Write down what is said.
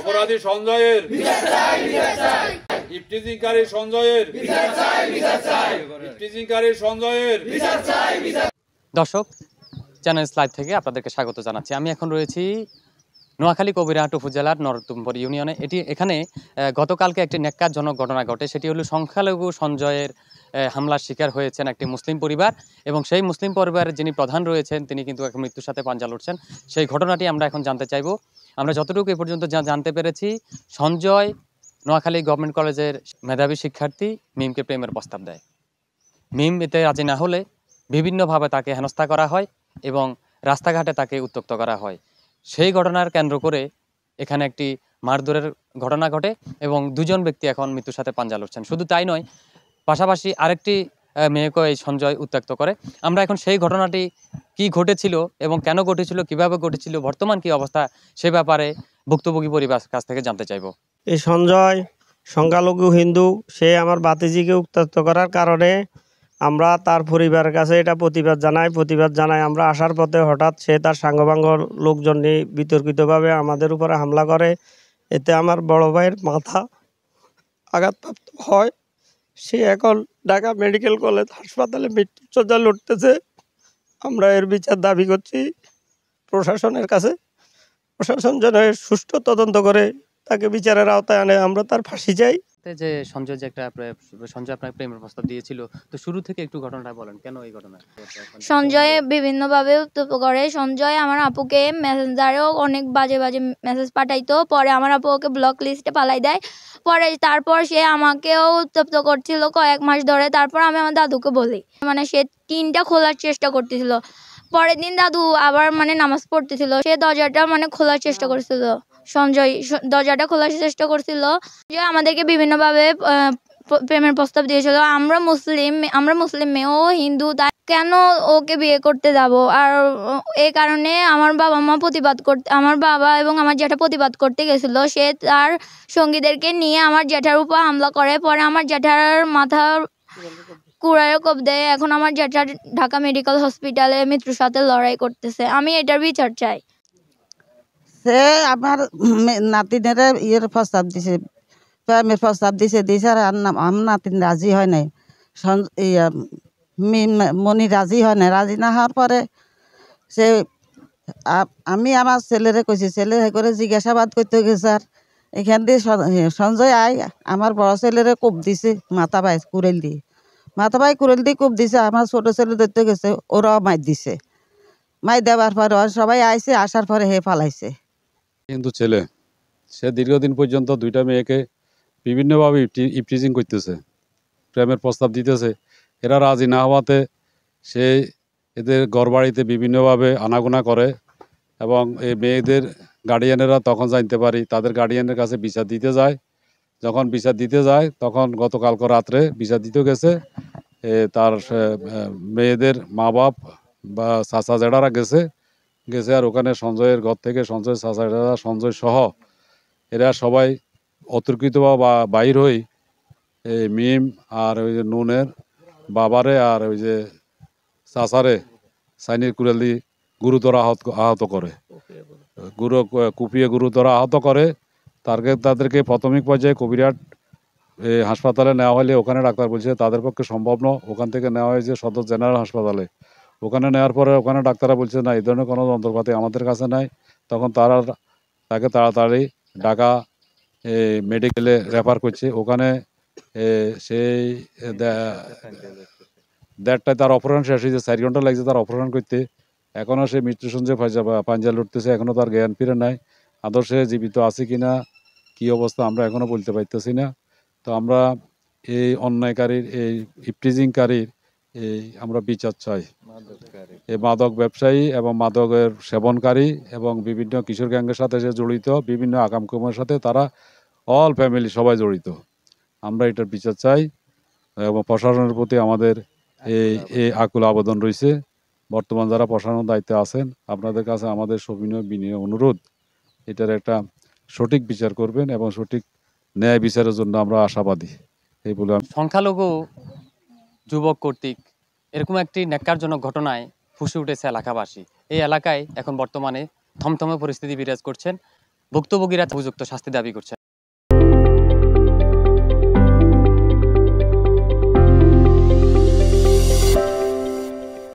অপরাধী সঞ্জয়ের ইফটিজিংকারী সঞ্জয়ের ইফটিজিংকারী সঞ্জয়ের। দর্শক, চ্যানেল লাইভ থেকে আপনাদেরকে স্বাগত জানাচ্ছি। আমি এখন রয়েছি নোয়াখালী কবিরহাট উপজেলার নরতুমপুর ইউনিয়নে। এখানে গতকালকে একটি ন্যাক্কারজনক ঘটনা ঘটে। সেটি হলো সংখ্যালঘু সঞ্জয়ের হামলার শিকার হয়েছেন একটি মুসলিম পরিবার, এবং সেই মুসলিম পরিবারের যিনি প্রধান রয়েছেন তিনি কিন্তু এখন মৃত্যুর সাথে পাঞ্জা লড়ছেন। সেই ঘটনাটি আমরা এখন জানতে চাইব। আমরা যতটুকু এ পর্যন্ত জানতে পেরেছি, সঞ্জয় নোয়াখালী গভর্নমেন্ট কলেজের মেধাবী শিক্ষার্থী মিমকে প্রেমের প্রস্তাব দেয়। মিম এতে রাজি না হলে বিভিন্নভাবে তাকে হেনস্থা করা হয় এবং রাস্তাঘাটে তাকে উত্ত্যক্ত করা হয়। সেই ঘটনার কেন্দ্র করে এখানে একটি মারধরের ঘটনা ঘটে এবং দুজন ব্যক্তি এখন মৃত্যুর সাথে পাঞ্জা লড়ছেন। শুধু তাই নয়, পাশাপাশি আরেকটি মেয়েকে এই সঞ্জয় উত্ত্যক্ত করে। আমরা এখন সেই ঘটনাটি কি ঘটেছিল এবং কেন ঘটেছিল, কিভাবে ঘটেছিল, বর্তমান কি অবস্থা, সে ব্যাপারে ভুক্তভোগী পরিবার কাছ থেকে জানতে চাইব। এই সঞ্জয় সংখ্যালঘু হিন্দু, সে আমার ভাতিজিকে উত্ত্যক্ত করার কারণে আমরা তার পরিবারের কাছে এটা প্রতিবাদ জানাই। আমরা আসার পথে হঠাৎ সে তার সাঙ্গপাঙ্গ লোকজন নিয়ে বিতর্কিতভাবে আমাদের উপরে হামলা করে। এতে আমার বড় ভাইয়ের মাথা আঘাতপ্রাপ্ত হয়। সে এখন ঢাকা মেডিকেল কলেজ হাসপাতালে মৃত্যুশয্যায় লড়তেছে। আমরা এর বিচার দাবি করছি প্রশাসনের কাছে। প্রশাসন যেন এর সুষ্ঠু তদন্ত করে তাকে বিচারের আওতায় আনে। আমরা তার ফাঁসি চাই। যে সঞ্জয় আপনার প্রেমের প্রস্তাব দিয়েছিল, তো শুরু থেকে একটু ঘটনাটা বলেন, কেন এই ঘটনা? সঞ্জয় বিভিন্নভাবে উত্তপ্ত করে। সঞ্জয় আমার আপুকে মেসেঞ্জারেও অনেক বাজে মেসেজ পাঠাইতো। পরে আমার আপু ওকে ব্লক লিস্টে পালাই দেয়। তারপর সে আমাকেও উত্তপ্ত করছিল কয়েক মাস ধরে। তারপর আমি আমার দাদুকে বলি, সে টিনটা খোলার চেষ্টা করতেছিল। পরের দিন দাদু আবার নামাজ পড়তেছিল, সে দরজাটা খোলার চেষ্টা করছিল। সঞ্জয় দরজাটা খোলার চেষ্টা করছিল। আমাদেরকে বিভিন্নভাবে প্রেমের প্রস্তাব দিয়েছিল। আমরা মুসলিম মেয়ে, ও হিন্দু, তাই কেন ওকে বিয়ে করতে যাব? আর এই কারণে আমার বাবা এবং আমার জ্যাঠা প্রতিবাদ করতে গেছিল। সে তার সঙ্গীদেরকে নিয়ে আমার জ্যাঠার উপর হামলা করে। পরে আমার জ্যাঠার মাথা কুড়াইয়ের কোপ দেয়। এখন আমার জ্যাঠা ঢাকা মেডিকেল হসপিটালে মৃত্যুর সাথে লড়াই করতেছে। আমি এটার বিচার চাই। সে আমার নাতিনের প্রস্তাব দিছে, প্রেমের প্রস্তাব দিছে আর আমার নাতিন রাজি হয় নাই। মনি রাজি হয় নাই। রাজি না হওয়ার পরে সে আমি আমার ছেলেরে কইছি, ছেলে করে জিজ্ঞাসাবাদ করতে গেছে। আর এখান দিয়ে সঞ্জয় আমার বড় ছেলেরে কোপ দিছে, মাথা ভাই কুড়েল দিয়ে কোপ দিছে। আমার ছোট ছেলে ধরতে গেছে, ওরাও মাই দিছে। মাই দেওয়ার পরে সবাই আইছে, আসার পরে হে পালাইছে। কিন্তু ছেলে সে দীর্ঘদিন পর্যন্ত দুইটা মেয়েকে বিভিন্নভাবে ইফটিজিং করতেছে, প্রেমের প্রস্তাব দিতেছে। এরা রাজি না হওয়াতে সে এদের ঘরবাড়িতে বিভিন্নভাবে আনাগোনা করে এবং এই মেয়েদের গার্ডিয়ানেরা তখন জানতে পারি তাদের গার্ডিয়ানের কাছে বিচার দিতে যায়। যখন বিচার দিতে যায় তখন গতকালকে রাত্রে বিচার দিতে গেছে, তার মেয়েদের মা বাপ বা চাচা জেঠারা গেছে। আর ওখানে সঞ্জয়ের ঘর থেকে সঞ্জয় চাচা জেঠারা, সঞ্জয় সহ এরা সবাই অতর্কিত বা বাইর হই এই মিম আর ওই যে নুনের বাবারে আর ওই যে চাচারে সাইনির কুড়ালি গুরুতর আহত করে, কুপিয়ে গুরুতর আহত করে। তাদেরকে প্রাথমিক পর্যায়ে কবিরহাট হাসপাতালে নেওয়া হলে ওখানে ডাক্তার বলছে তাদের পক্ষে সম্ভব নয়। ওখান থেকে নেওয়া হয়েছে সদর জেনারেল হাসপাতালে। ওখানে নেওয়ার পরে ওখানে ডাক্তাররা বলছে না, এই ধরনের কোনো যন্ত্রপাতি আমাদের কাছে নাই। তখন তাকে তাড়াতাড়ি ঢাকা মেডিকেলে রেফার করছে। ওখানে সেই 1:30টায় তার অপারেশন শেষ হয়েছে, 4 ঘন্টা লাগছে তার অপারেশন করতে। এখনও সে মৃত্যু সঞ্জয় পাঞ্জা লড়তেছে, এখনও তার জ্ঞান ফিরে নাই। আদর্শে জীবিত আছে কিনা, কি অবস্থা আমরা এখনও বলতে পারতেছি না। তো আমরা এই অন্যায়কারীর, এই ইফটিজিংকারীর আমরা বিচার চাই। এই মাদক ব্যবসায়ী এবং মাদকের সেবনকারী এবং বিভিন্ন কিশোর গ্যাংয়ের সাথে যে জড়িত, বিভিন্ন আকামকুমের সাথে তারা অল ফ্যামিলি সবাই জড়িত। আমরা এটার বিচার চাই এবং প্রশাসনের প্রতি আমাদের এই আকুল আবেদন রয়েছে। বর্তমান যারা প্রশাসনের দায়িত্বে আছেন, আপনাদের কাছে আমাদের সবিনয় বিনয় অনুরোধ, এটার একটা সঠিক বিচার করবেন এবং সঠিক ন্যায় বিচারের জন্য আমরা আশাবাদী। এই বলে সংখ্যালঘু যুবক কর্তৃক এরকম একটি ন্যাক্কারজনক ঘটনায় ফুঁসে উঠেছে এলাকাবাসী। এই এলাকায় এখন বর্তমানে থমথমে পরিস্থিতি বিরাজ করছেন। ভুক্তভোগীরা উপযুক্ত শাস্তি দাবি করছে।